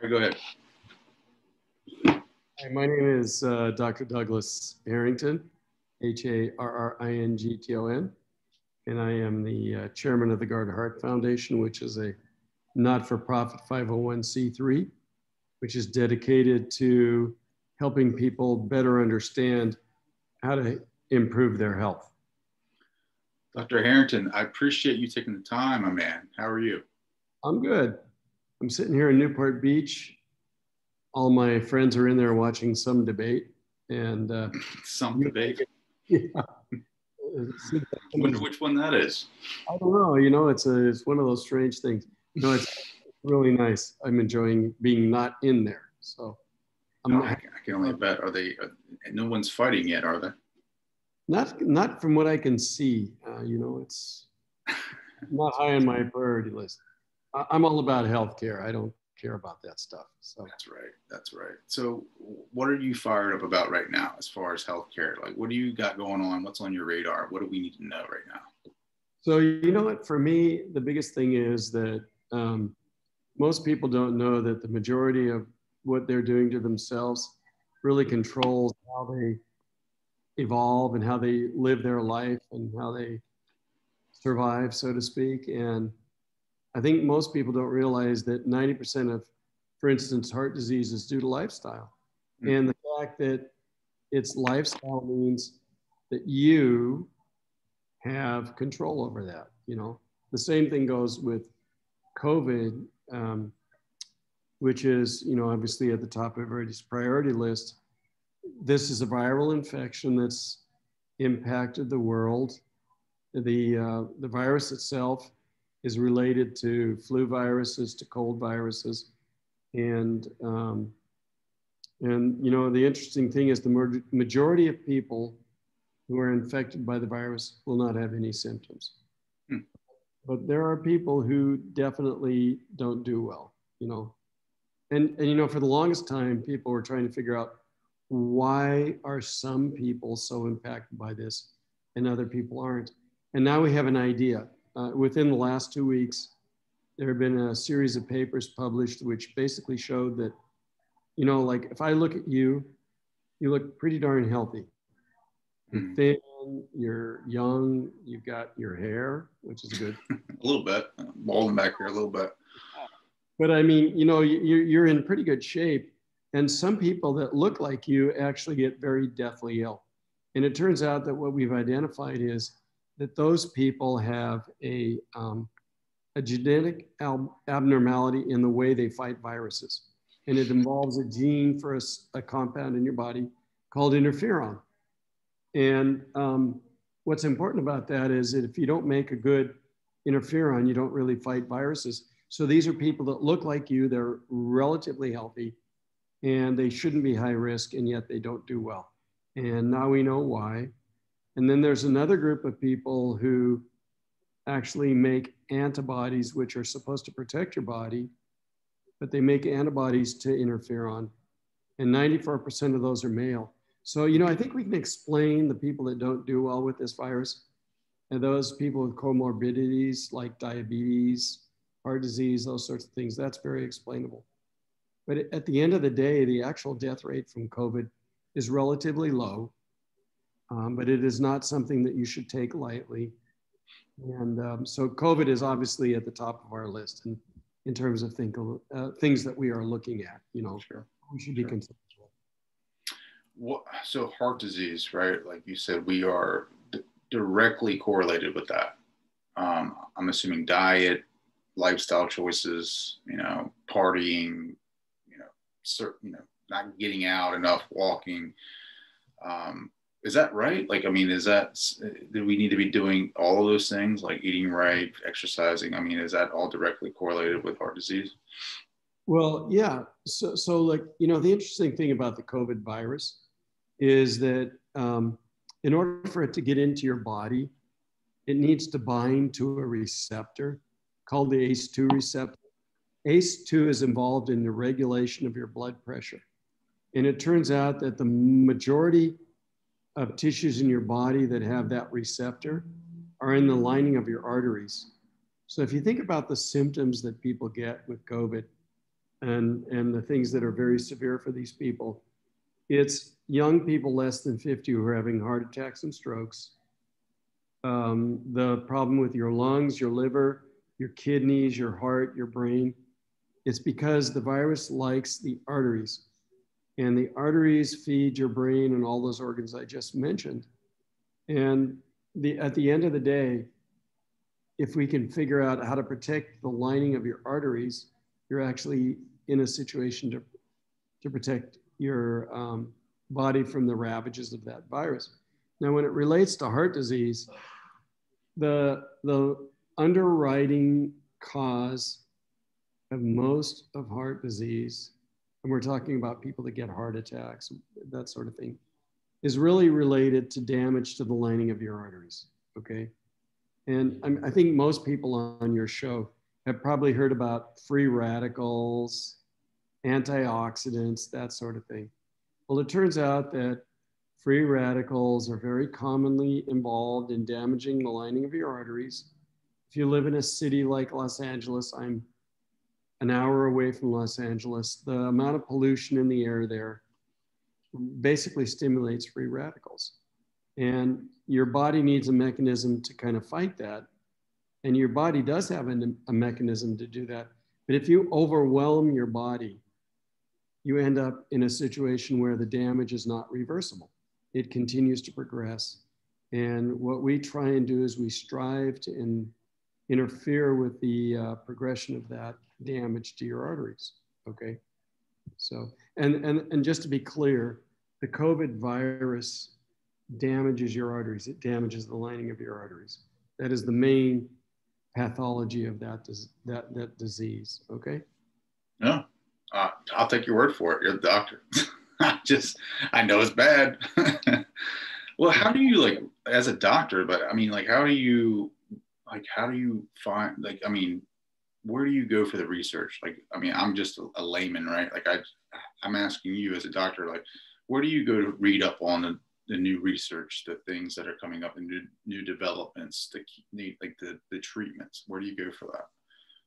Go ahead. Hi, my name is Dr. Douglas Harrington, Harrington, and I am the chairman of the Guard-Heart Foundation, which is a not-for-profit 501c3, which is dedicated to helping people better understand how to improve their health. Dr. Harrington, I appreciate you taking the time, my man. How are you? I'm good. I'm sitting here in Newport Beach. All my friends are in there watching some debate. And some debate? Yeah. Wonder which one that is. I don't know. You know, it's one of those strange things. You know, it's really nice. I'm enjoying being not in there. So I can only bet. No one's fighting yet, are they? Not from what I can see. You know, it's not high on my priority list. I'm all about healthcare. I don't care about that stuff. So that's right. That's right. So what are you fired up about right now as far as healthcare? Like, what do you got going on? What's on your radar? What do we need to know right now? So, you know what, for me, the biggest thing is that most people don't know that the majority of what they're doing to themselves really controls how they evolve and how they live their life and how they survive, so to speak. And I think most people don't realize that 90% of, for instance, heart disease is due to lifestyle. Mm-hmm. And the fact that it's lifestyle means that you have control over that. You know, the same thing goes with COVID, which is, you know, obviously at the top of everybody's priority list. This is a viral infection that's impacted the world. The virus itself is related to flu viruses, to cold viruses. And you know, the interesting thing is the majority of people who are infected by the virus will not have any symptoms. But there are people who definitely don't do well, you know. And you know, for the longest time, people were trying to figure out why are some people so impacted by this and other people aren't. And now we have an idea. Within the last 2 weeks, there have been a series of papers published which basically showed that, you know, like if I look at you, you look pretty darn healthy. You're thin, you're young, you've got your hair, which is good. A little bit, balding back here a little bit. But I mean, you know, you're in pretty good shape. And some people that look like you actually get very deathly ill. And it turns out that what we've identified is that those people have a genetic abnormality in the way they fight viruses. And it involves a gene for a compound in your body called interferon. And what's important about that is that if you don't make a good interferon, you don't really fight viruses. So these are people that look like you, they're relatively healthy, and they shouldn't be high risk, and yet they don't do well. And now we know why. And then there's another group of people who actually make antibodies, which are supposed to protect your body, but they make antibodies to interferon. And 94% of those are male. So, you know, I think we can explain the people that don't do well with this virus and those people with comorbidities like diabetes, heart disease, those sorts of things. That's very explainable. But at the end of the day, the actual death rate from COVID is relatively low, but it is not something that you should take lightly. And so COVID is obviously at the top of our list in terms of things that we are looking at, you know, sure. We should be considered. So heart disease, right? Like you said, we are directly correlated with that. I'm assuming diet, lifestyle choices, you know, partying, not getting out enough, walking. Is that right? Like, I mean, do we need to be doing all of those things, like eating right, exercising? I mean, is that all directly correlated with heart disease? Well, yeah. So like, you know, the interesting thing about the COVID virus is that in order for it to get into your body, it needs to bind to a receptor called the ACE2 receptor. ACE2 is involved in the regulation of your blood pressure. And it turns out that the majority of tissues in your body that have that receptor are in the lining of your arteries. So if you think about the symptoms that people get with COVID, and the things that are very severe for these people. It's young people less than 50 who are having heart attacks and strokes. The problem with your lungs, your liver, your kidneys, your heart, your brain, it's because the virus likes the arteries. And the arteries feed your brain and all those organs I just mentioned. And at the end of the day, if we can figure out how to protect the lining of your arteries, you're actually in a situation to protect your body from the ravages of that virus. Now, when it relates to heart disease, the underwriting cause of most of heart disease, and we're talking about people that get heart attacks, that sort of thing, is really related to damage to the lining of your arteries, okay? And I think most people on your show have probably heard about free radicals, antioxidants, that sort of thing. Well, it turns out that free radicals are very commonly involved in damaging the lining of your arteries. If you live in a city like Los Angeles, I'm an hour away from Los Angeles, the amount of pollution in the air there basically stimulates free radicals. And your body needs a mechanism to kind of fight that. And your body does have a mechanism to do that. But if you overwhelm your body, you end up in a situation where the damage is not reversible. It continues to progress. And what we try and do is we strive to interfere with the progression of that damage to your arteries, okay? So, and just to be clear, the COVID virus damages your arteries. It damages the lining of your arteries. That is the main pathology of that disease, okay? No, I'll take your word for it. You're the doctor. I know it's bad. Well, how do you, like, as a doctor, but I mean, like, how do you find, like, I mean, where do you go for the research? Like, I mean, I'm just a layman, right? Like, I'm asking you as a doctor, like, where do you go to read up on the new research, the things that are coming up, and new developments, like the treatments? Where do you go for that?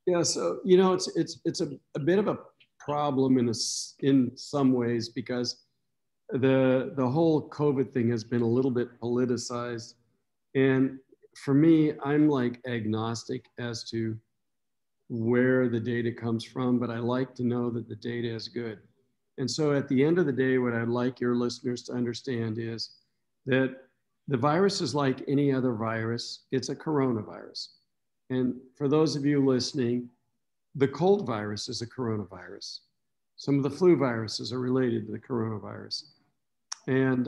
Yeah, so, you know, it's a bit of a problem in some ways, because the whole COVID thing has been a little bit politicized. And for me, I'm like agnostic as to where the data comes from, but I like to know that the data is good. And so at the end of the day, what I'd like your listeners to understand is that the virus is like any other virus. It's a coronavirus. And for those of you listening, the cold virus is a coronavirus. Some of the flu viruses are related to the coronavirus. And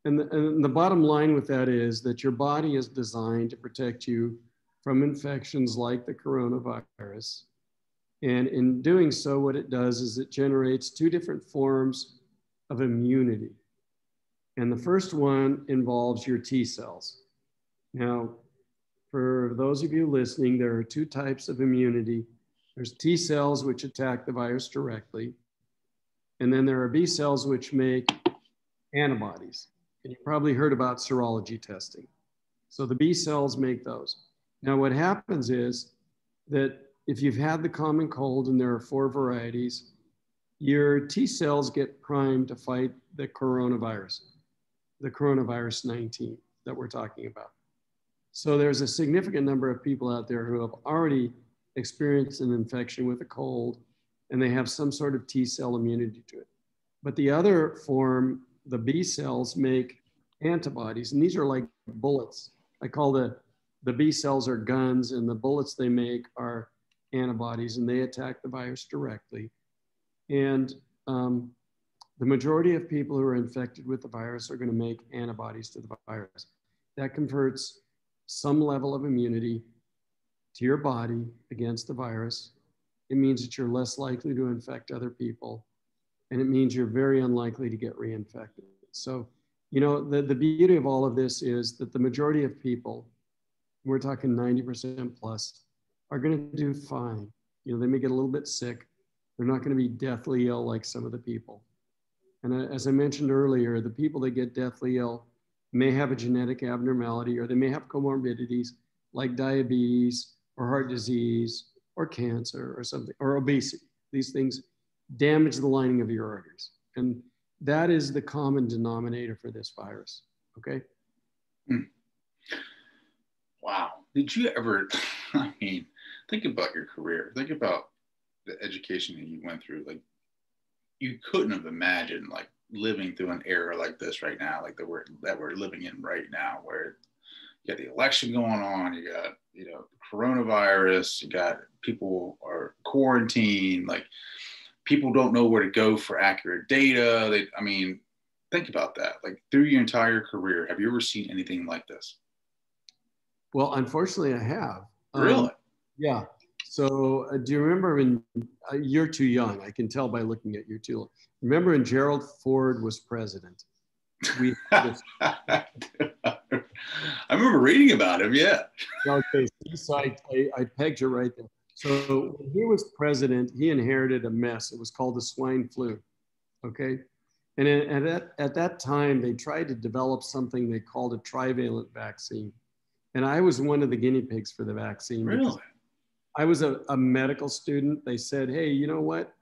the bottom line with that is that your body is designed to protect you from infections like the coronavirus. And in doing so, what it does is it generates two different forms of immunity. And the first one involves your T cells. Now, for those of you listening, there are two types of immunity. There's T cells, which attack the virus directly. And then there are B cells, which make antibodies. And you probably heard about serology testing. So the B cells make those. Now, what happens is that if you've had the common cold, and there are 4 varieties, your T cells get primed to fight the coronavirus 19 that we're talking about. So there's a significant number of people out there who have already experienced an infection with a cold, and they have some sort of T cell immunity to it. But the other form, the B cells, make antibodies, and these are like bullets. I call the B cells are guns, and the bullets they make are antibodies, and they attack the virus directly. And the majority of people who are infected with the virus are going to make antibodies to the virus. That converts some level of immunity to your body against the virus. It means that you're less likely to infect other people, and it means you're very unlikely to get reinfected. So, you know, the beauty of all of this is that the majority of people, we're talking 90% plus, are going to do fine. You know, they may get a little bit sick. They're not going to be deathly ill like some of the people. And as I mentioned earlier, the people that get deathly ill may have a genetic abnormality, or they may have comorbidities like diabetes or heart disease or cancer or something, or obesity. These things damage the lining of your arteries. And that is the common denominator for this virus, okay? Wow. Did you ever, I mean, think about your career. Think about the education that you went through. Like, you couldn't have imagined like living through an era like this right now, like that we're living in right now, where you got the election going on, you got, you know, coronavirus, you got people are quarantined, like people don't know where to go for accurate data. I mean, think about that. Like, through your entire career, have you ever seen anything like this? Well, unfortunately, I have. Really? Yeah. So do you remember you're too young. I can tell by looking at you too young. Remember when Gerald Ford was president? I remember reading about him. Yeah. Okay. So I pegged you right there. So when he was president, he inherited a mess. It was called the swine flu. Okay. And at that time, they tried to develop something they called a trivalent vaccine. And I was one of the guinea pigs for the vaccine. Really? I was a medical student. They said, hey, you know what?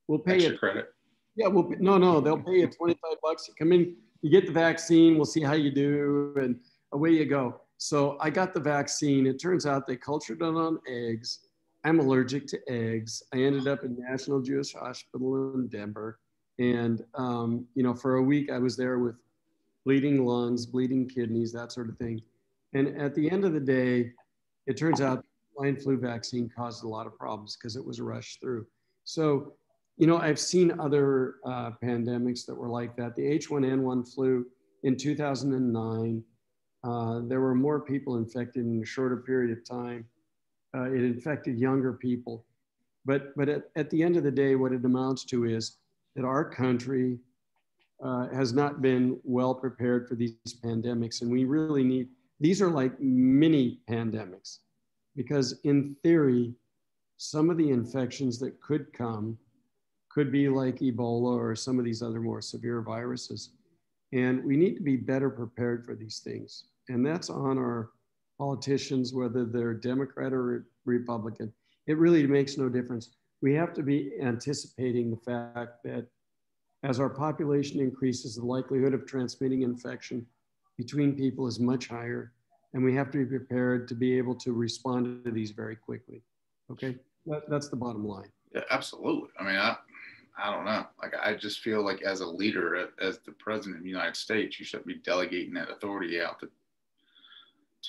We'll pay extra you credit. Yeah, no, they'll pay you $25. You come in, you get the vaccine, we'll see how you do, and away you go. So I got the vaccine. It turns out they cultured it on eggs. I'm allergic to eggs. I ended up in National Jewish Hospital in Denver. And, you know, for a week I was there with bleeding lungs, bleeding kidneys, that sort of thing. And at the end of the day, it turns out the swine flu vaccine caused a lot of problems because it was rushed through. So, you know, I've seen other pandemics that were like that. The H1N1 flu in 2009, there were more people infected in a shorter period of time. It infected younger people. But at the end of the day, what it amounts to is that our country has not been well prepared for these pandemics. And we really need, these are like mini pandemics, because in theory, some of the infections that could come could be like Ebola or some of these other more severe viruses. And we need to be better prepared for these things. And that's on our politicians, whether they're Democrat or Republican. It really makes no difference. We have to be anticipating the fact that as our population increases, the likelihood of transmitting infection between people is much higher. And we have to be prepared to be able to respond to these very quickly. Okay, that's the bottom line. Yeah, absolutely. I mean, I don't know. Like, I just feel like as a leader, as the president of the United States, you should be delegating that authority out to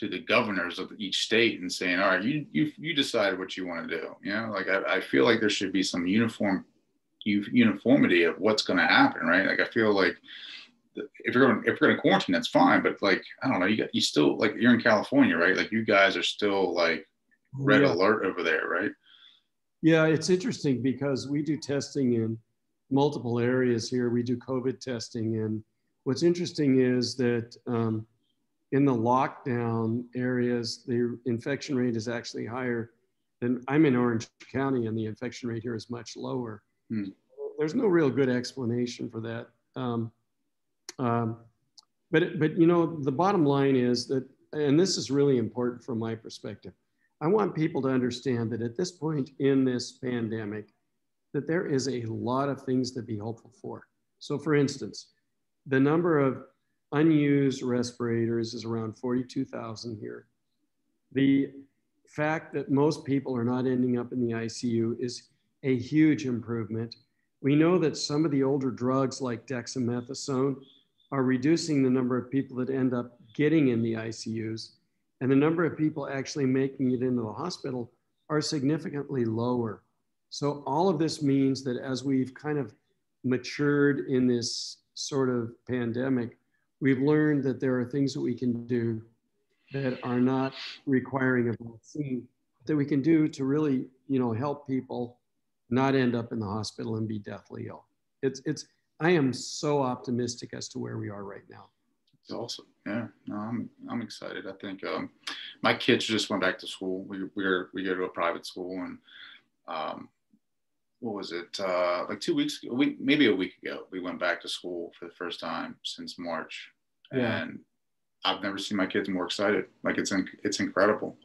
the governors of each state and saying, all right, you decide what you want to do. You know, like I feel like there should be some uniformity of what's going to happen, right? Like, I feel like if you're going to quarantine, that's fine. But like, I don't know, you still, like, you're in California, right? Like, you guys are still like red alert over there, right? Yeah, it's interesting because we do testing in multiple areas here. We do COVID testing. And what's interesting is that in the lockdown areas, the infection rate is actually higher than, I'm in Orange County, and the infection rate here is much lower. There's no real good explanation for that. But you know, the bottom line is that, and this is really important from my perspective, I want people to understand that at this point in this pandemic, that there is a lot of things to be hopeful for. So for instance, the number of unused respirators is around 42,000 here. The fact that most people are not ending up in the ICU is a huge improvement. We know that some of the older drugs like dexamethasone are reducing the number of people that end up getting in the ICUs, and the number of people actually making it into the hospital are significantly lower. So all of this means that as we've kind of matured in this sort of pandemic, we've learned that there are things that we can do that are not requiring a vaccine, that we can do to really, you know, help people not end up in the hospital and be deathly ill. I am so optimistic as to where we are right now. It's awesome. Yeah, no, I'm excited. I think my kids just went back to school. We go to a private school, and what was it? Like 2 weeks ago, maybe a week ago, we went back to school for the first time since March, and I've never seen my kids more excited. Like, it's incredible.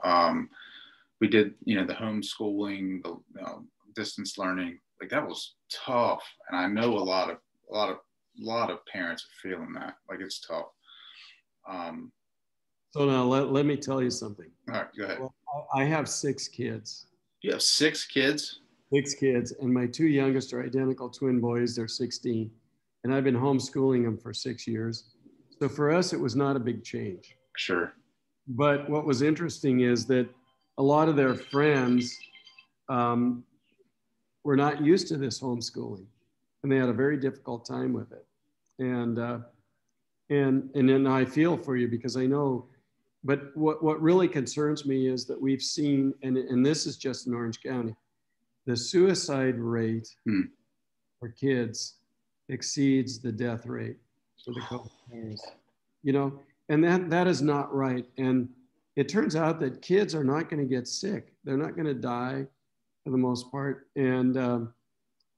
We did, you know, the homeschooling, the distance learning. like that was tough. And I know a lot of parents are feeling that. Like it's tough. So now let me tell you something. All right, go ahead. Well, I have 6 kids. You have 6 kids? 6 kids, and my 2 youngest are identical twin boys. They're 16, and I've been homeschooling them for 6 years. So for us, it was not a big change. Sure. But what was interesting is that a lot of their friends were not used to this homeschooling, and they had a very difficult time with it. And then I feel for you because I know. But what really concerns me is that we've seen, and this is just in Orange County, the suicide rate for kids exceeds the death rate for the COVID virus. You know, and that is not right. And it turns out that kids are not going to get sick. They're not going to die for the most part. And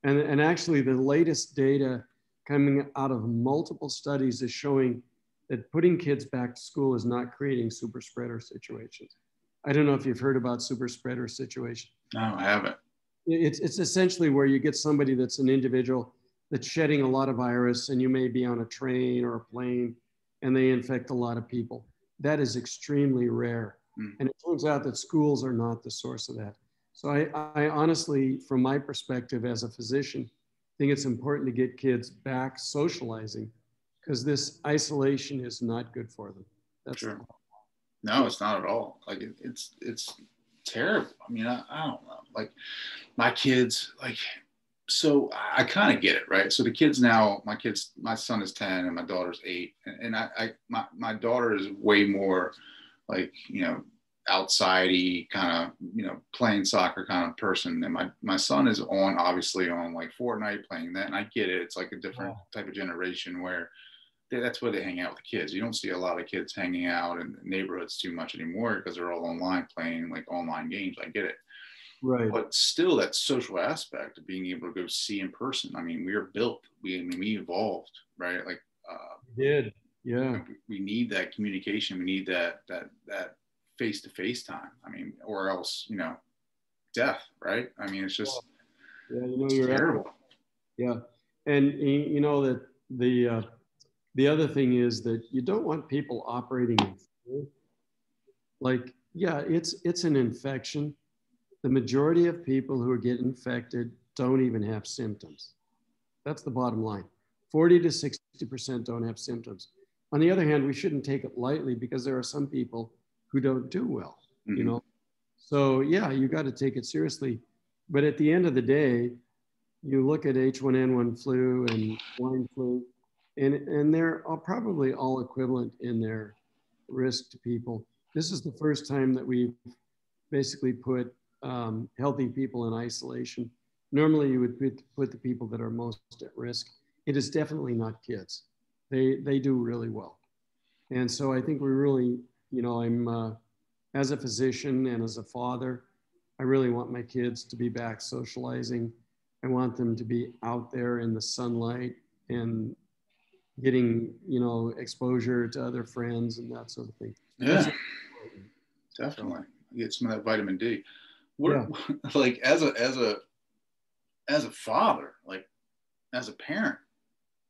actually the latest data coming out of multiple studies is showing that putting kids back to school is not creating super spreader situations. I don't know if you've heard about super spreader situation. No, I haven't. It's essentially where you get somebody that's an individual that's shedding a lot of virus, and you may be on a train or a plane and they infect a lot of people. That is extremely rare. And it turns out that schools are not the source of that. So I honestly, from my perspective as a physician, think it's important to get kids back socializing, because this isolation is not good for them. That's sure. No, it's not at all. Like it's terrible. I mean, I don't know. Like my kids, like, so I kind of get it, right? So the kids now, my son is 10 and my daughter's 8, and my daughter is way more like, you know, outsidey kind of, you know, playing soccer kind of person. And my son is obviously on like Fortnite, playing that, and I get it. It's like a different type of generation where that's where they hang out with the kids. You don't see a lot of kids hanging out in the neighborhoods too much anymore because they're all online playing like online games. I get it. Right. But still, that social aspect of being able to go see in person. I mean, we are built. We evolved, right? Like we did. Yeah. We need that communication. We need that face-to-face time. I mean, or else, you know, death, right? I mean, it's just you know, you're terrible. Yeah, and you know that the other thing is that you don't want people operating in fear. Like, yeah, it's an infection. The majority of people who get infected don't even have symptoms. That's the bottom line. 40 to 60% don't have symptoms. On the other hand, we shouldn't take it lightly because there are some people who don't do well, you know? So yeah, you got to take it seriously. But at the end of the day, you look at H1N1 flu and swine flu, and they're probably all equivalent in their risk to people. This is the first time that we've basically put healthy people in isolation. Normally you would put the people that are most at risk. It is definitely not kids. They do really well. And so I think we really, you know, I'm, as a physician and as a father, I really want my kids to be back socializing. I want them to be out there in the sunlight and getting, you know, exposure to other friends and that sort of thing. Yeah, definitely. Get some of that vitamin D. Like as a father, like as a parent,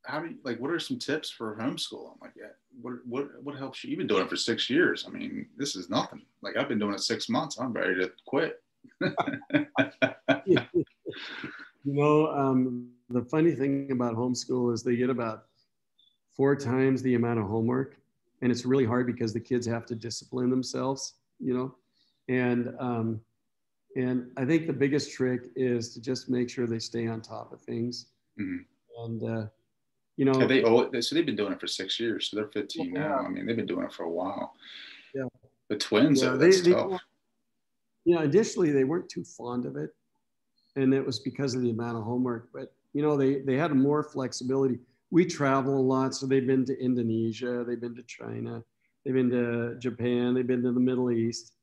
how do you, like, what are some tips for homeschool? I'm like, yeah, what helps you? You've been doing it for 6 years. I mean, this is nothing. Like I've been doing it 6 months. I'm ready to quit. You know, the funny thing about homeschool is they get about 4 times the amount of homework, and it's really hard because the kids have to discipline themselves, you know, and I think the biggest trick is to just make sure they stay on top of things. And you know, so they've been doing it for 6 years, so they're 15 now. I mean, they've been doing it for a while. Yeah, the twins, that's tough. You know, initially they weren't too fond of it, and it was because of the amount of homework. But you know, they had more flexibility. We travel a lot, so they've been to Indonesia, they've been to China, they've been to Japan, they've been to the Middle East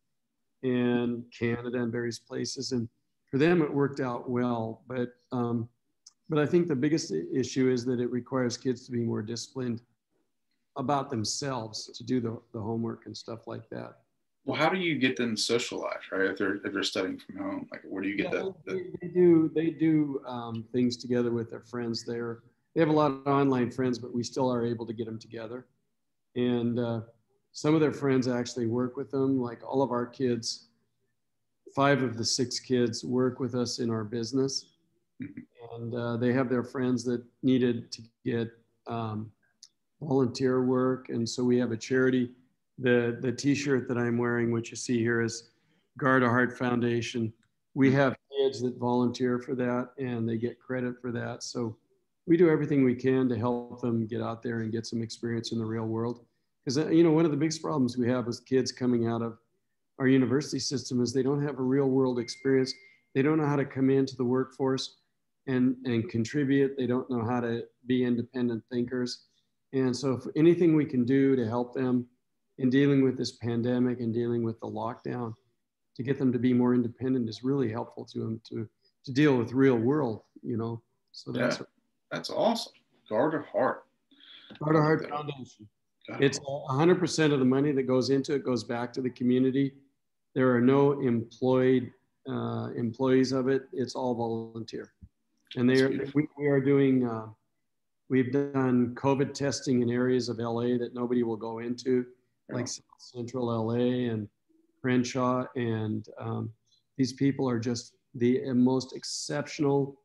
and Canada and various places. And for them, it worked out well. But I think the biggest issue is that it requires kids to be more disciplined about themselves to do the homework and stuff like that. Well, how do you get them socialized, right? If they're studying from home, like where do you get Yeah, that? they do things together with their friends there. They have a lot of online friends, but we still are able to get them together. And some of their friends actually work with them. Like all of our kids, 5 of the 6 kids work with us in our business. Mhm. And they have their friends that needed to get um, volunteer work. And so we have a charity. The t-shirt that I'm wearing, which you see here, is Guard a Heart Foundation. We have kids that volunteer for that and they get credit for that. So we do everything we can to help them get out there and get some experience in the real world. Because, one of the biggest problems we have with kids coming out of our university system is they don't have a real world experience. They don't know how to come into the workforce and contribute. They don't know how to be independent thinkers. And so if anything we can do to help them in dealing with this pandemic and dealing with the lockdown to get them to be more independent is really helpful to them to deal with real world. So Yeah, that's awesome. Guard a heart. Heart I to look Heart that up. Foundation. Guard a It's heart. 100% of the money that goes into it goes back to the community. There are no employed employees of it. It's all volunteer. And That's beautiful. we are doing, we've done COVID testing in areas of LA that nobody will go into, Yeah. like Central LA and Crenshaw. And these people are just the most exceptional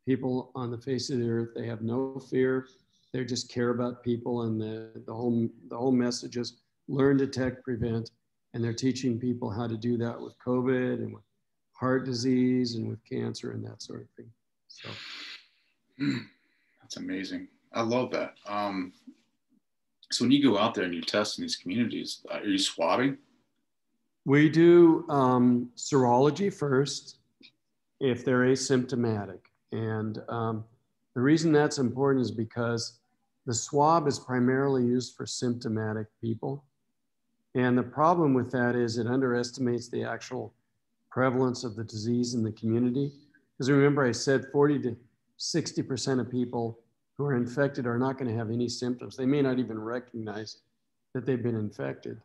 people on the face of the earth. They have no fear. They just care about people. And the whole message is learn, detect, prevent. And they're teaching people how to do that with COVID and with heart disease and with cancer and that sort of thing. So That's amazing. I love that. So when you go out there and you test in these communities, are you swabbing? we do serology first if they're asymptomatic. And the reason that's important is because the swab is primarily used for symptomatic people. And the problem with that is it underestimates the actual prevalence of the disease in the community. Because remember, I said 40 to 60% of people who are infected are not going to have any symptoms. They may not even recognize that they've been infected.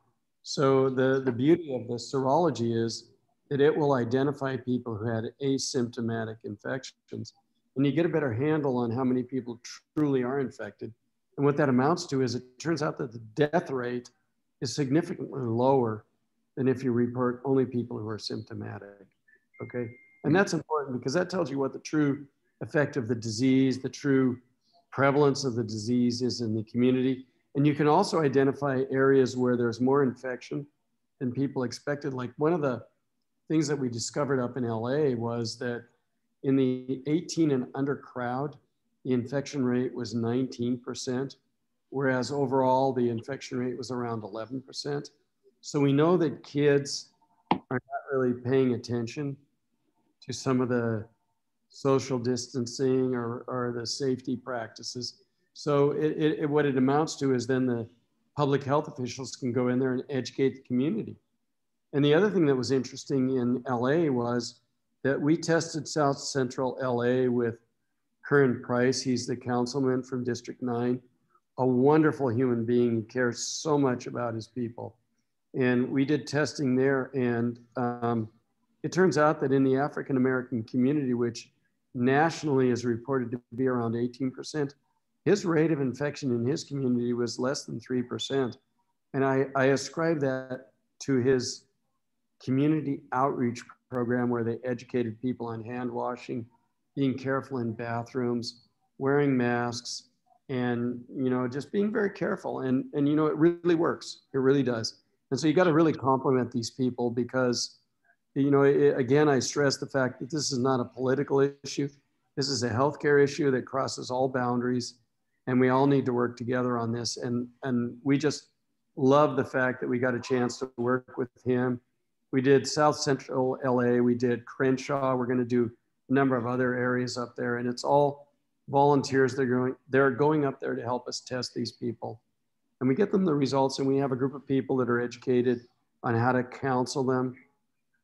So the beauty of the serology is that it will identify people who had asymptomatic infections. And you get a better handle on how many people truly are infected. And what that amounts to is it turns out that the death rate is significantly lower than if you report only people who are symptomatic. Okay. And that's important because that tells you what the true effect of the disease, the true prevalence of the disease is in the community. And you can also identify areas where there's more infection than people expected. Like one of the things that we discovered up in LA was that in the 18 and under crowd, the infection rate was 19%, whereas overall the infection rate was around 11%. So we know that kids are not really paying attention to some of the social distancing or the safety practices. So what it amounts to is then the public health officials can go in there and educate the community. And the other thing that was interesting in LA was that we tested South Central LA with Curran Price. He's the councilman from District 9, a wonderful human being. He cares so much about his people. And we did testing there. And it turns out that in the African American community, which nationally is reported to be around 18%, his rate of infection in his community was less than 3%. And I ascribe that to his community outreach program where they educated people on hand washing, being careful in bathrooms, wearing masks, and just being very careful. And it really works. It really does. And so you got to really compliment these people because again, I stress the fact that this is not a political issue. This is a healthcare issue that crosses all boundaries, and we all need to work together on this. And we just love the fact that we got a chance to work with him. We did South Central LA, we did Crenshaw. We're going to do a number of other areas up there, and it's all volunteers. They're going up there to help us test these people, and we get them the results. And we have a group of people that are educated on how to counsel them,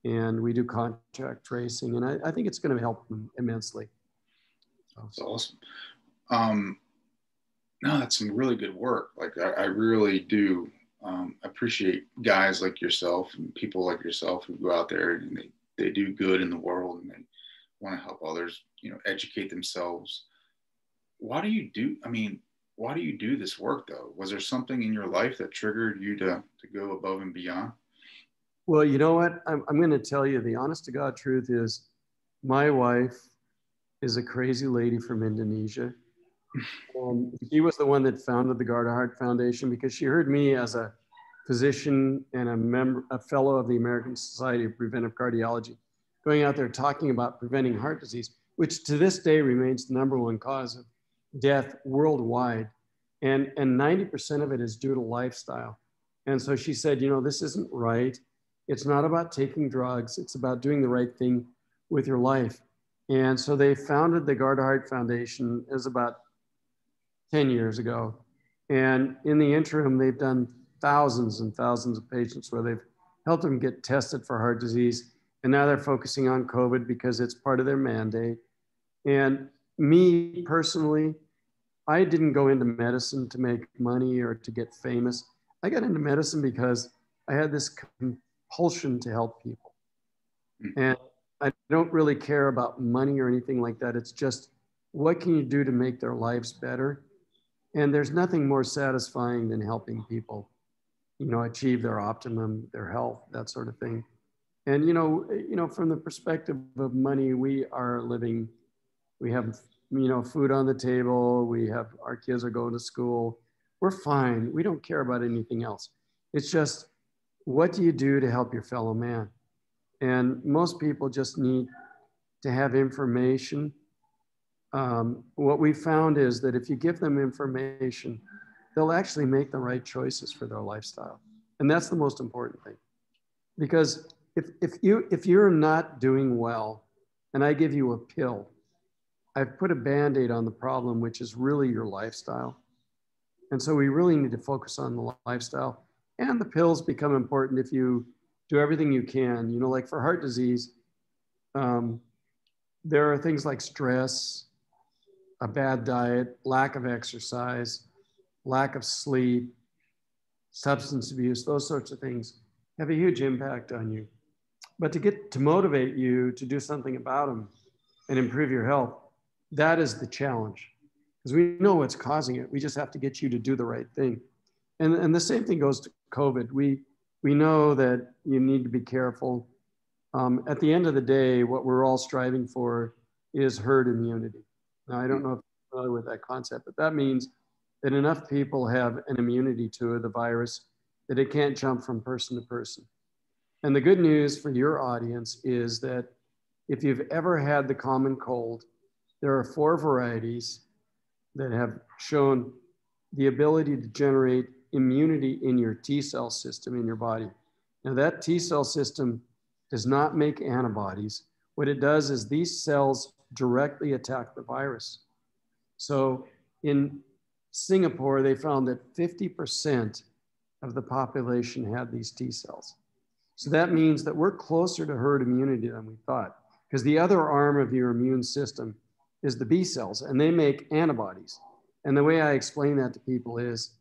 and we do contact tracing. And I think it's going to help them immensely. That's awesome. No, that's some really good work. Like I really do I appreciate guys like yourself and people like yourself who go out there and they do good in the world and they want to help others, you know, educate themselves. Why do you do, I mean, why do you do this work though? Was there something in your life that triggered you to go above and beyond? Well, you know what? I'm going to tell you the honest to God truth is my wife is a crazy lady from Indonesia. She was the one that founded the Dr.Harrington Foundation because she heard me as a physician and a fellow of the American Society of Preventive Cardiology, going out there talking about preventing heart disease, which to this day remains the #1 cause of death worldwide. And 90% of it is due to lifestyle. And so she said, you know, this isn't right. It's not about taking drugs. It's about doing the right thing with your life. And so they founded the Dr.Harrington Foundation. It was about 10 years ago. And in the interim, they've done thousands and thousands of patients where they've helped them get tested for heart disease. And now they're focusing on COVID because it's part of their mandate. And me personally, I didn't go into medicine to make money or to get famous. I got into medicine because I had this compulsion to help people. And I don't really care about money or anything like that. It's just, what can you do to make their lives better? And there's nothing more satisfying than helping people, you know, achieve their optimum, their health, that sort of thing. And, you know, from the perspective of money, we are living, we have, you know, food on the table. We have, our kids are going to school. We're fine. We don't care about anything else. It's just, what do you do to help your fellow man? And most people just need to have information. What we found is that if you give them information, they'll actually make the right choices for their lifestyle. And that's the most important thing. Because if you're not doing well and I give you a pill, I've put a Band-Aid on the problem, which is really your lifestyle. And so we really need to focus on the lifestyle. And the pills become important if you do everything you can. You know, like for heart disease, there are things like stress, a bad diet, lack of exercise, lack of sleep, substance abuse, those sorts of things have a huge impact on you. But to motivate you to do something about them and improve your health, that is the challenge. Because we know what's causing it. We just have to get you to do the right thing. And the same thing goes to COVID. We know that you need to be careful. At the end of the day, what we're all striving for is herd immunity. Now, I don't know if you're familiar with that concept, but that means that enough people have an immunity to the virus that it can't jump from person to person. And the good news for your audience is that if you've ever had the common cold, there are 4 varieties that have shown the ability to generate immunity in your T cell system in your body. Now that T cell system does not make antibodies. What it does is these cells directly attack the virus. So in Singapore, they found that 50% of the population had these T cells. So that means that we're closer to herd immunity than we thought, because the other arm of your immune system is the B cells, and they make antibodies. And the way I explain that to people is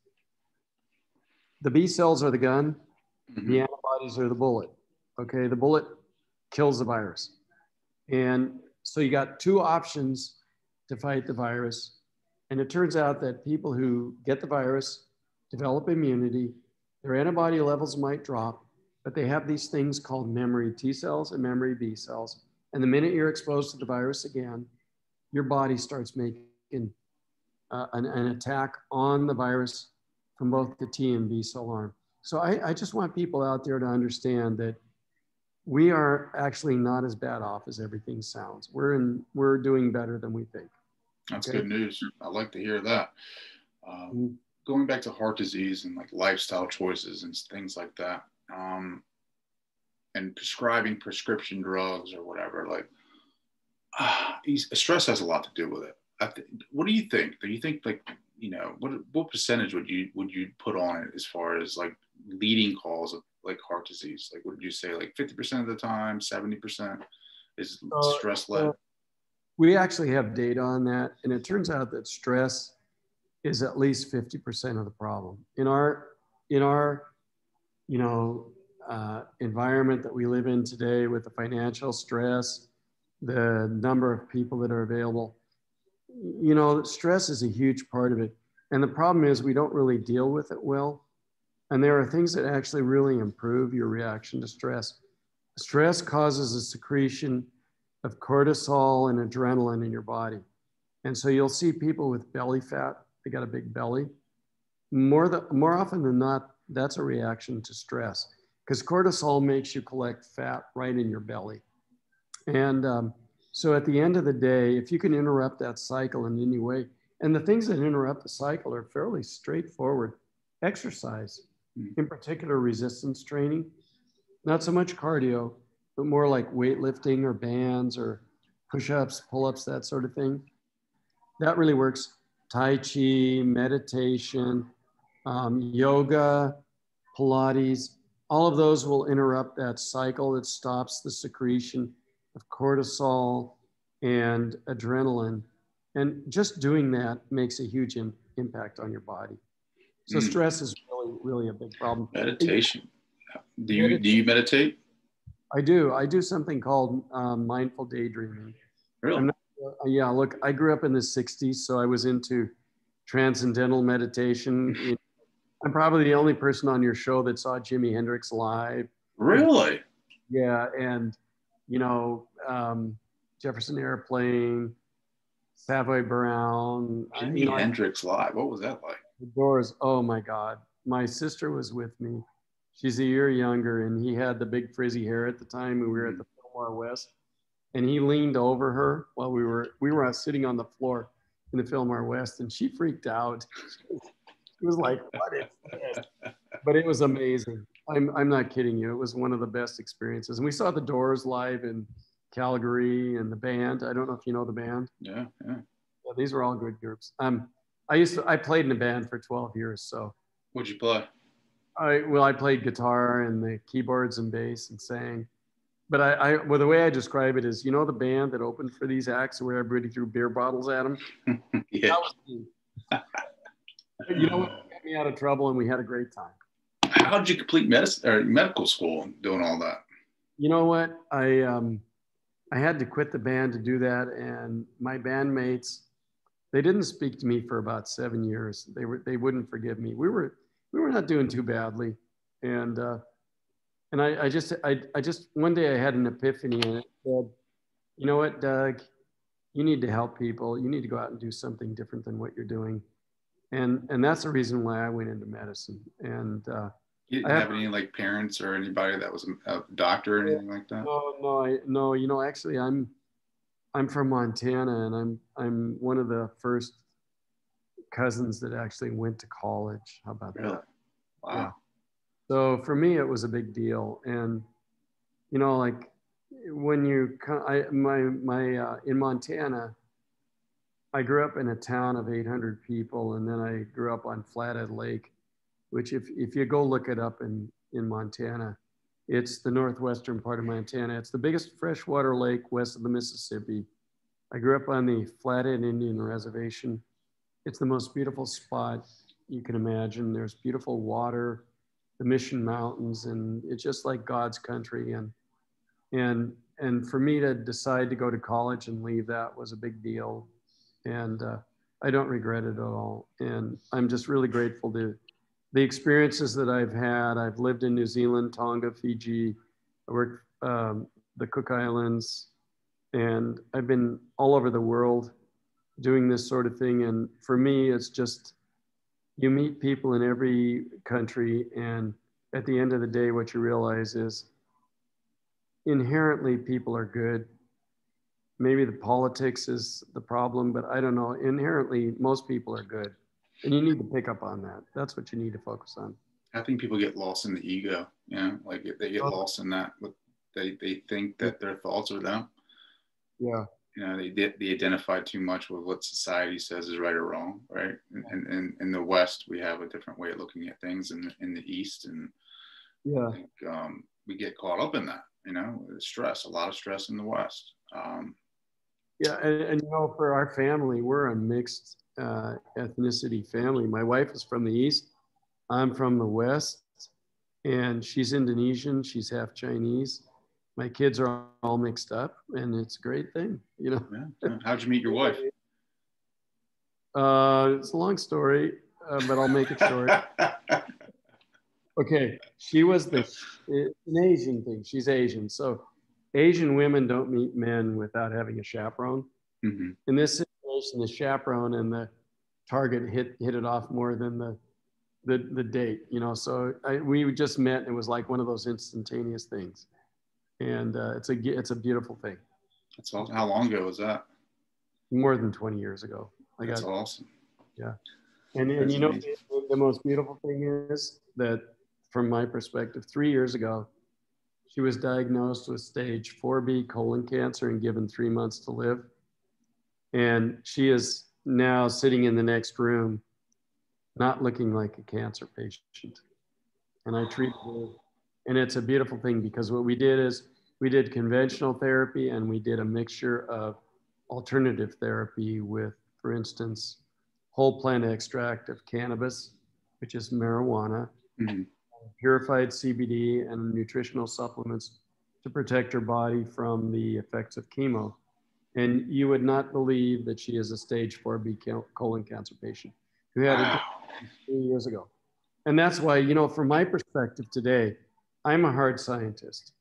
the B cells are the gun, the antibodies are the bullet. Okay, the bullet kills the virus. And so you got 2 options to fight the virus. And it turns out that people who get the virus develop immunity, their antibody levels might drop, but they have these things called memory T cells and memory B cells. And the minute you're exposed to the virus again, your body starts making an attack on the virus from both the T and B cell arm. So I just want people out there to understand that we are actually not as bad off as everything sounds. We're doing better than we think. That's good news. I like to hear that. Going back to heart disease and like lifestyle choices and things like that, and prescribing prescription drugs or whatever, like stress has a lot to do with it. What do you think? Do you think, like, you know, what percentage would you put on it as far as like leading cause of like heart disease? Like, would you say like 50% of the time, 70% is stress led? We actually have data on that, and it turns out that stress is at least 50% of the problem. In our you know, environment that we live in today with the financial stress, the number of people that are available, you know, stress is a huge part of it. And the problem is we don't really deal with it well. And there are things that actually really improve your reaction to stress. Stress causes a secretion of cortisol and adrenaline in your body. And so you'll see people with belly fat, they got a big belly. More often than not, that's a reaction to stress because cortisol makes you collect fat right in your belly. And so at the end of the day, if you can interrupt that cycle in any way, and the things that interrupt the cycle are fairly straightforward. Exercise, in particular resistance training, not so much cardio, but more like weightlifting or bands or push-ups, pull-ups, that sort of thing. That really works. Tai Chi, meditation, yoga, Pilates, all of those will interrupt that cycle that stops the secretion of cortisol and adrenaline. And just doing that makes a huge impact on your body. So stress is really, really a big problem. Meditation. Do you meditate? I do. I do something called mindful daydreaming. Really? Yeah, look, I grew up in the 60s, so I was into transcendental meditation. I'm probably the only person on your show that saw Jimi Hendrix live. Really? Yeah, and, you know, Jefferson Airplane, Savoy Brown. Jimi Hendrix live. What was that like? The Doors. Oh, my God. My sister was with me. She's a year younger, and he had the big frizzy hair at the time. We were at the Fillmore West. And he leaned over her while we were sitting on the floor in the Fillmore West, and she freaked out. She was like, "What is this?" But it was amazing. I'm not kidding you. It was one of the best experiences. And we saw the Doors live in Calgary and the band. I don't know if you know the band. Yeah. These were all good groups. I played in a band for 12 years. So what'd you play? I played guitar and the keyboards and bass and sang. But well, the way I describe it is, you know, the band that opened for these acts where everybody threw beer bottles at them? Yeah. That was me. You know what? It got me out of trouble and we had a great time. How did you complete medicine or medical school doing all that? You know what? I had to quit the band to do that. And my bandmates, they didn't speak to me for about 7 years. They wouldn't forgive me. We were not doing too badly. And I just one day I had an epiphany and it said, you know what, Doug, you need to help people. You need to go out and do something different than what you're doing. And that's the reason why I went into medicine. And you didn't have any like parents or anybody that was a doctor or anything like that? No. You know, actually, I'm from Montana, and I'm one of the first cousins that actually went to college. How about that? Wow. Yeah. So for me, it was a big deal. And, you know, like when you, in Montana, I grew up in a town of 800 people. And then I grew up on Flathead Lake, which if you go look it up in Montana, it's the northwestern part of Montana. It's the biggest freshwater lake west of the Mississippi. I grew up on the Flathead Indian Reservation. It's the most beautiful spot you can imagine. There's beautiful water, the Mission Mountains, and it's just like God's country. And for me to decide to go to college and leave that was a big deal. And I don't regret it at all. And I'm just really grateful to the experiences that I've had. I've lived in New Zealand, Tonga, Fiji. I worked the Cook Islands, and I've been all over the world doing this sort of thing. And for me, it's just, you meet people in every country, and at the end of the day, what you realize is inherently people are good. Maybe the politics is the problem, but I don't know. Inherently, most people are good. And you need to pick up on that. That's what you need to focus on. I think people get lost in the ego, you know, like they get lost in that. They think that their thoughts are them. Yeah. You know, they identify too much with what society says is right or wrong, right? And in the West, we have a different way of looking at things in the East. And yeah, I think we get caught up in that, you know, stress, a lot of stress in the West. Yeah, and you know, for our family, we're a mixed ethnicity family. My wife is from the East. I'm from the West. and she's Indonesian, she's half Chinese. My kids are all mixed up, and it's a great thing, you know. Yeah. How'd you meet your wife? It's a long story, but I'll make it short. Okay, she was it's an Asian thing. She's Asian, so Asian women don't meet men without having a chaperone. Mm-hmm. In this situation, the chaperone and the target hit it off more than the date, you know. So we just met, and it was like one of those instantaneous things, and it's a beautiful thing. That's awesome. How long ago was that? More than 20 years ago. That's awesome. Yeah, and That's you know, amazing. the most beautiful thing is that, from my perspective, 3 years ago, she was diagnosed with stage 4B colon cancer and given 3 months to live. And she is now sitting in the next room, not looking like a cancer patient. And I treated her. And it's a beautiful thing, because what we did is we did conventional therapy, and we did a mixture of alternative therapy with, for instance, whole plant extract of cannabis, which is marijuana, Mm-hmm. purified CBD, and nutritional supplements to protect her body from the effects of chemo. And you would not believe that she is a stage 4B colon cancer patient who had it 3 years ago. And that's why, you know, from my perspective today, I'm a hard scientist.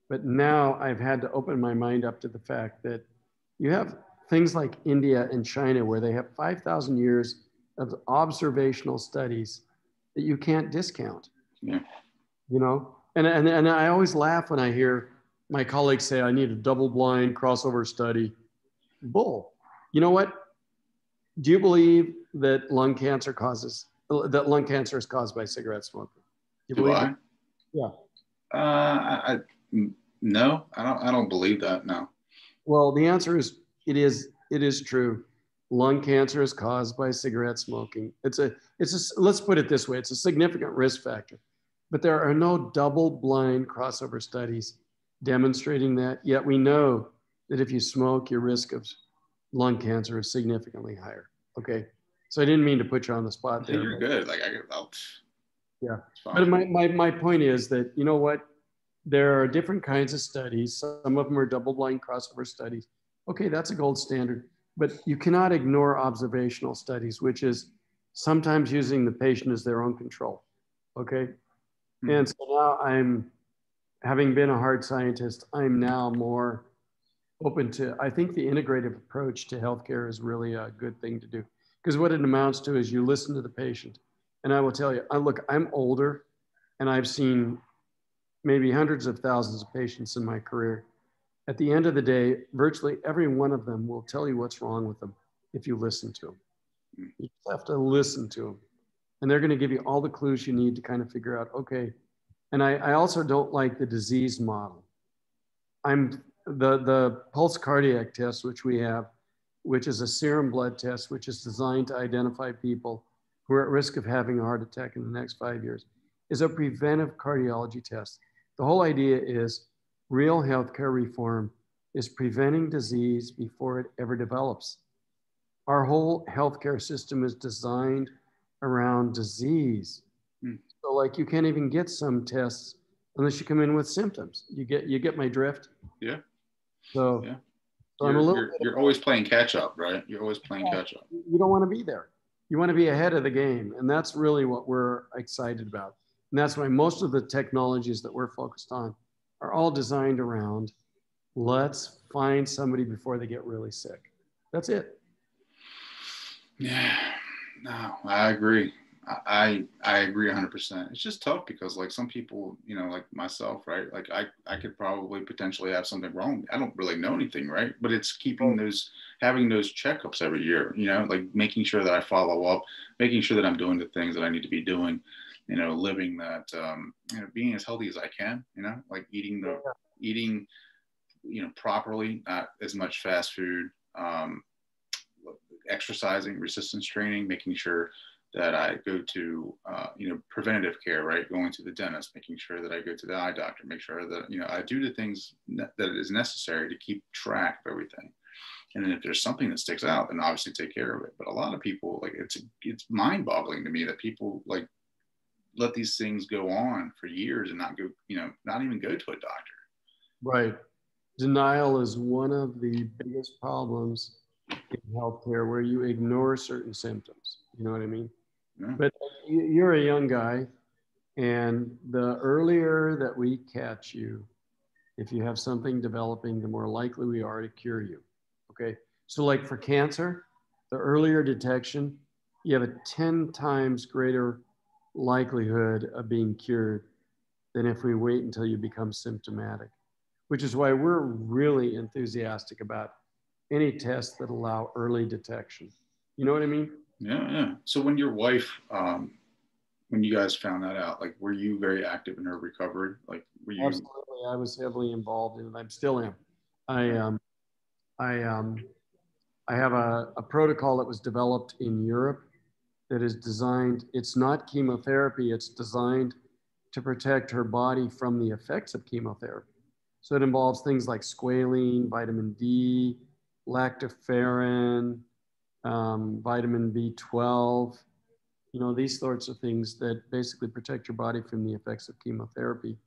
But now I've had to open my mind up to the fact that you have things like India and China, where they have 5,000 years of observational studies that you can't discount. Yeah. You know, and I always laugh when I hear my colleagues say, I need a double-blind crossover study. Bull. You know what? Do you believe that lung cancer is caused by cigarette smoking? You Do believe I? that? Yeah. I no, I don't believe that. No. Well, the answer is it is true. Lung cancer is caused by cigarette smoking. Let's put it this way, it's a significant risk factor. But there are no double-blind crossover studies demonstrating that. Yet we know that if you smoke, your risk of lung cancer is significantly higher. Okay. So I didn't mean to put you on the spot there. You're good. Like yeah. But my point is that, you know what? There are different kinds of studies. Some of them are double-blind crossover studies. Okay, that's a gold standard. But you cannot ignore observational studies, which is sometimes using the patient as their own control. Okay. Mm-hmm. And so now having been a hard scientist, I'm now more open to, I think the integrative approach to healthcare is really a good thing to do. Because what it amounts to is you listen to the patient. And I will tell you, I'm older, and I've seen maybe hundreds of thousands of patients in my career. At the end of the day, virtually every one of them will tell you what's wrong with them if you listen to them. You just have to listen to them. And they're going to give you all the clues you need to kind of figure out, okay. And I also don't like the disease model. The PULS Cardiac Test, which we have, which is a serum blood test, which is designed to identify people who are at risk of having a heart attack in the next 5 years, is a preventive cardiology test. The whole idea is real healthcare reform is preventing disease before it ever develops. Our whole healthcare system is designed around disease. So like you can't even get some tests unless you come in with symptoms. You get my drift? Yeah. So, yeah. So you're always playing catch up, right? You're always playing catch up. You don't want to be there. You want to be ahead of the game. And that's really what we're excited about. And that's why most of the technologies that we're focused on are all designed around, let's find somebody before they get really sick. That's it. Yeah, no, I agree. I agree 100%. It's just tough because like some people, you know, like myself, right? Like I could probably potentially have something wrong. I don't really know anything, right? But it's keeping having those checkups every year, you know, like making sure that I follow up, making sure that I'm doing the things that I need to be doing, you know, living that, you know, being as healthy as I can, you know, like eating, you know, properly, not as much fast food, exercising, resistance training, making sure that I go to, you know, preventative care, right? Going to the dentist, making sure that I go to the eye doctor, make sure that, you know, I do the things that is necessary to keep track of everything. And then if there's something that sticks out, then obviously take care of it. But a lot of people, like, it's mind boggling to me that people like let these things go on for years and not go, not even go to a doctor. Right. Denial is one of the biggest problems in healthcare, where you ignore certain symptoms. You know what I mean? Yeah. But you're a young guy, and the earlier that we catch you, if you have something developing, the more likely we are to cure you. Okay. So, like for cancer, the earlier detection, you have a 10 times greater likelihood of being cured than if we wait until you become symptomatic, which is why we're really enthusiastic about any tests that allow early detection. You know what I mean? Yeah. Yeah. So when your wife, when you guys found that out, like, were you very active in her recovery? Like, were you? Absolutely. I was heavily involved in it. I still am. I, um, I, um, I have a protocol that was developed in Europe that is designed, it's not chemotherapy, it's designed to protect her body from the effects of chemotherapy. So it involves things like squalene, vitamin D, lactoferrin, vitamin B12, these sorts of things that basically protect your body from the effects of chemotherapy.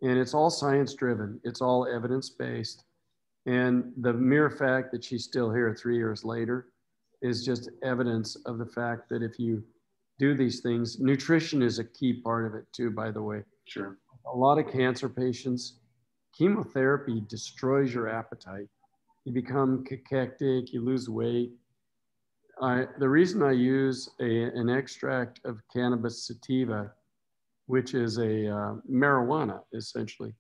And it's all science driven, it's all evidence based. And the mere fact that she's still here 3 years later is just evidence of the fact that if you do these things, nutrition is a key part of it too, by the way. Sure. A lot of cancer patients, chemotherapy destroys your appetite. You become cachectic, you lose weight. The reason I use an extract of cannabis sativa, which is a marijuana essentially,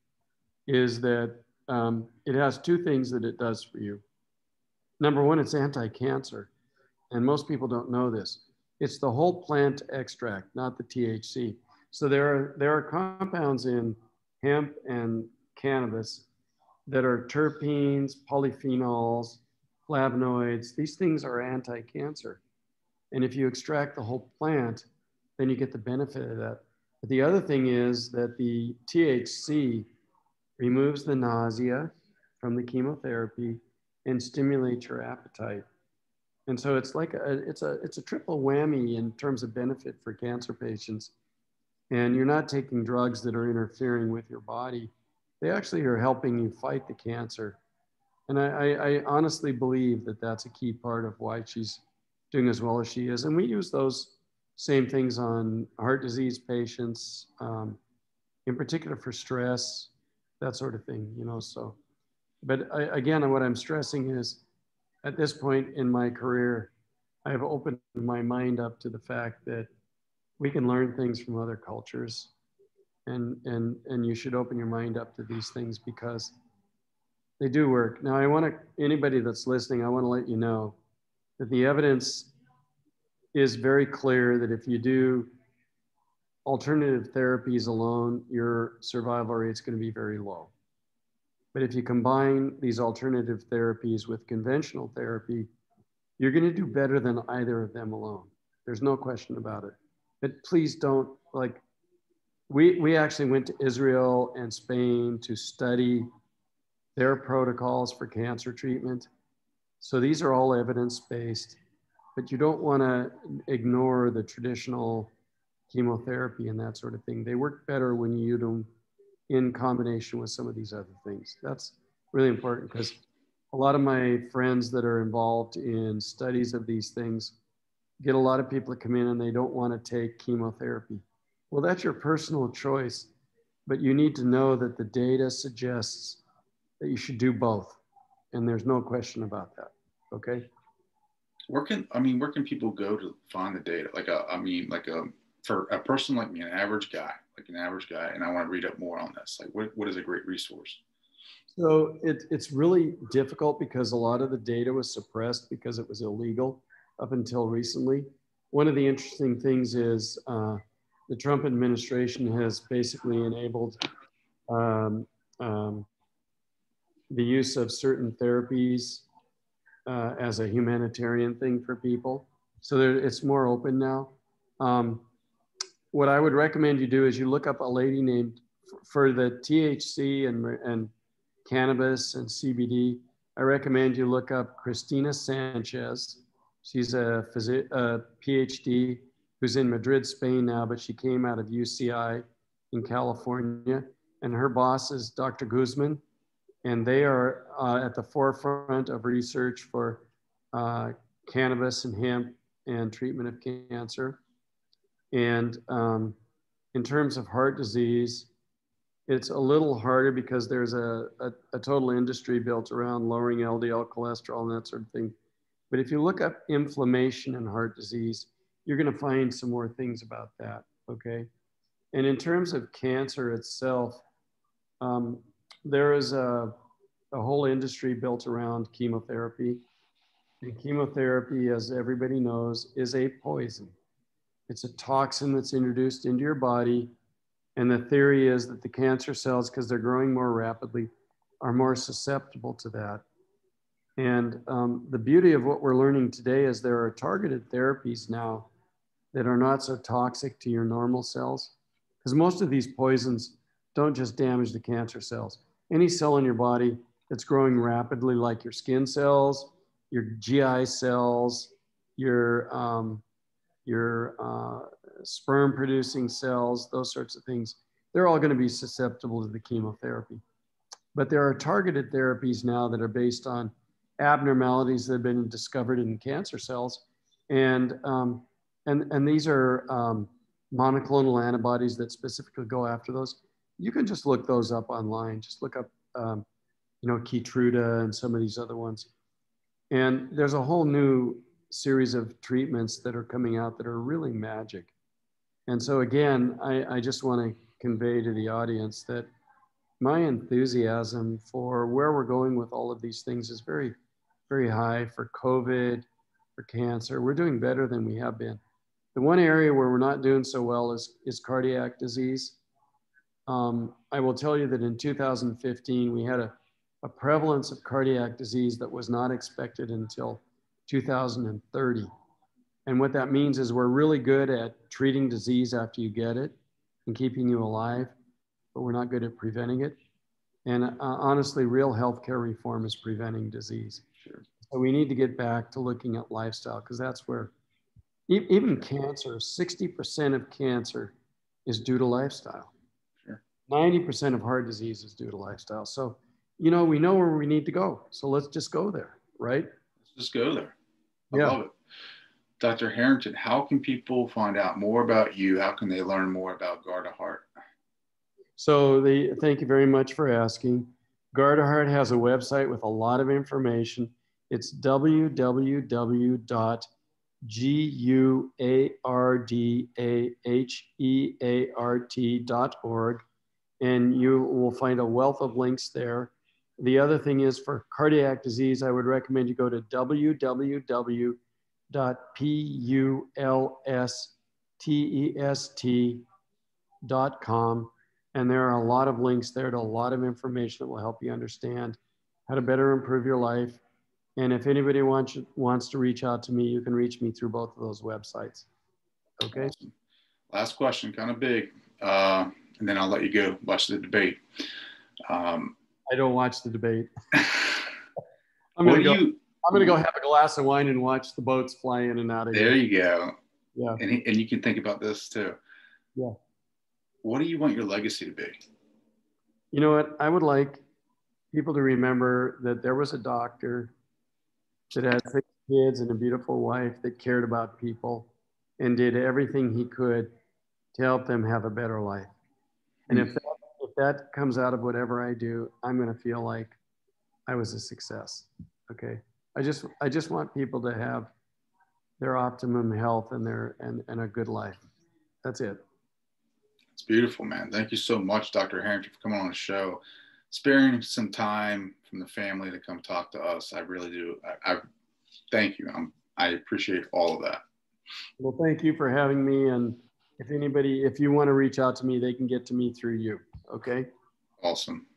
is that it has two things that it does for you. Number one, it's anti-cancer. And most people don't know this. It's the whole plant extract, not the THC. So there are compounds in hemp and cannabis that are terpenes, polyphenols, flavonoids. These things are anti-cancer. And if you extract the whole plant, then you get the benefit of that. But the other thing is that the THC removes the nausea from the chemotherapy and stimulates your appetite. And so it's like it's a triple whammy in terms of benefit for cancer patients. And you're not taking drugs that are interfering with your body. They actually are helping you fight the cancer. And I honestly believe that that's a key part of why she's doing as well as she is. And we use those same things on heart disease patients, in particular for stress, that sort of thing, so. But again, what I'm stressing is, at this point in my career, I have opened my mind up to the fact that we can learn things from other cultures, and you should open your mind up to these things because they do work. Now, anybody that's listening, I want to let you know that the evidence is very clear that if you do alternative therapies alone, your survival rate is going to be very low. But if you combine these alternative therapies with conventional therapy, you're going to do better than either of them alone. There's no question about it. But please don't, we actually went to Israel and Spain to study their protocols for cancer treatment. So these are all evidence-based, but you don't want to ignore the traditional chemotherapy and that sort of thing. They work better when you use them in combination with some of these other things. That's really important because a lot of my friends that are involved in studies of these things get a lot of people that come in and they don't want to take chemotherapy. Well, that's your personal choice, but you need to know that the data suggests that you should do both. And there's no question about that. Okay. Where can people go to find the data? For a person like me, an average guy, and I want to read up more on this. Like, what is a great resource? So it's really difficult because a lot of the data was suppressed because it was illegal up until recently. One of the interesting things is the Trump administration has basically enabled the use of certain therapies as a humanitarian thing for people. So it's more open now. What I would recommend you do is you look up a lady named, for the THC and cannabis and CBD, I recommend you look up Christina Sanchez. She's a PhD who's in Madrid, Spain now, but she came out of UCI in California. And her boss is Dr. Guzman. And they are at the forefront of research for cannabis and hemp and treatment of cancer. And in terms of heart disease, it's a little harder because there's a total industry built around lowering LDL cholesterol and that sort of thing. But if you look up inflammation in heart disease, you're going to find some more things about that, okay? And in terms of cancer itself, there is a whole industry built around chemotherapy. And chemotherapy, as everybody knows, is a poison. It's a toxin that's introduced into your body. And the theory is that the cancer cells, because they're growing more rapidly, are more susceptible to that. And the beauty of what we're learning today is there are targeted therapies now that are not so toxic to your normal cells. Because most of these poisons don't just damage the cancer cells. Any cell in your body that's growing rapidly, like your skin cells, your GI cells, your sperm producing cells, those sorts of things, they're all going to be susceptible to the chemotherapy. But there are targeted therapies now that are based on abnormalities that have been discovered in cancer cells. And these are monoclonal antibodies that specifically go after those. You can just look those up online. Just look up, Keytruda and some of these other ones. And there's a whole new series of treatments that are coming out that are really magic. And so again, I just want to convey to the audience that my enthusiasm for where we're going with all of these things is very, very high for COVID, for cancer. We're doing better than we have been. The one area where we're not doing so well is cardiac disease. I will tell you that in 2015, we had a prevalence of cardiac disease that was not expected until 2030. And what that means is we're really good at treating disease after you get it and keeping you alive, but we're not good at preventing it. And honestly, real healthcare reform is preventing disease. Sure. So we need to get back to looking at lifestyle, because that's where even cancer, 60% of cancer is due to lifestyle. Sure. 90% of heart disease is due to lifestyle. So, we know where we need to go. So let's just go there, right? Let's just go there. I Yeah. love it. Dr. Harrington, how can people find out more about you? How can they learn more about Garda-Heart? So thank you very much for asking. Garda-Heart has a website with a lot of information. It's www.guardahart.org. And you will find a wealth of links there. The other thing is, for cardiac disease, I would recommend you go to www.pulstest.com. And there are a lot of links there to a lot of information that will help you understand how to better improve your life. And if anybody wants to reach out to me, you can reach me through both of those websites. Okay. Awesome. Last question, kind of big. And then I'll let you go watch the debate. I don't watch the debate. I'm going to go have a glass of wine and watch the boats fly in and out of here. There you go. Yeah. And you can think about this too. Yeah. What do you want your legacy to be? You know what? I would like people to remember that there was a doctor that had 6 kids and a beautiful wife that cared about people and did everything he could to help them have a better life. And if that comes out of whatever I do, I'm going to feel like I was a success. Okay. I just want people to have their optimum health and a good life. That's it. It's beautiful, man. Thank you so much, Dr. Harrington, for coming on the show, sparing some time from the family to come talk to us. I really do. I thank you. I appreciate all of that. Well, thank you for having me. And if you want to reach out to me, they can get to me through you. Okay. Awesome.